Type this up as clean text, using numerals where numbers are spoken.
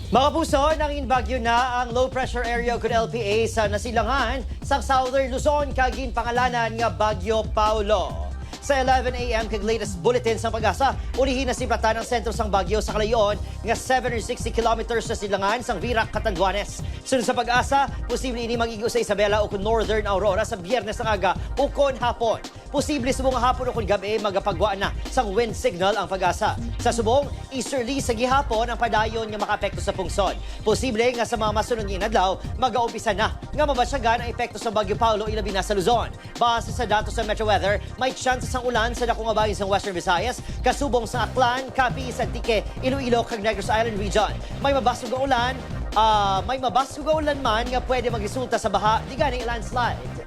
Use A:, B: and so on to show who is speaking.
A: Mga puso, nangin bagyo na ang low pressure area kun LPA sa nasilangan sa Southern Luzon kagin pangalanan nga Bagyo Paulo. Sa 11 a.m. kag latest bulletin sa Pag-asa, ulihin na sibratan ang sentro sang Bagyo sa Kalayon nga 760 kilometers sa silangan sang Virac, Catanduanes. Sunod sa Pag-asa, posible ini mag-igo sa Isabela o kun Northern Aurora sa Biyernes ng aga o kon hapon. Posible sa mga hapon o kun gabi magapagwa na sang wind signal ang Pag-asa. Sa subong, easterly sa gihapon ang padayon nga makaapekto sa pungsod. Posible nga sa mga masunod nga adlaw, mag-aumpisa na nga mabasyagan ang epekto sa Bagyo Paulo ilabi na sa Luzon. Base sa datos sa Metro Weather, may chances ang ulan sa dakong bahin sa Western Visayas, kasubong sa Aklan, Capiz, Antique, Iloilo, kag Negros Island region. May mabasog ang ulan, man nga pwede magresulta sa baha, di ganing landslide.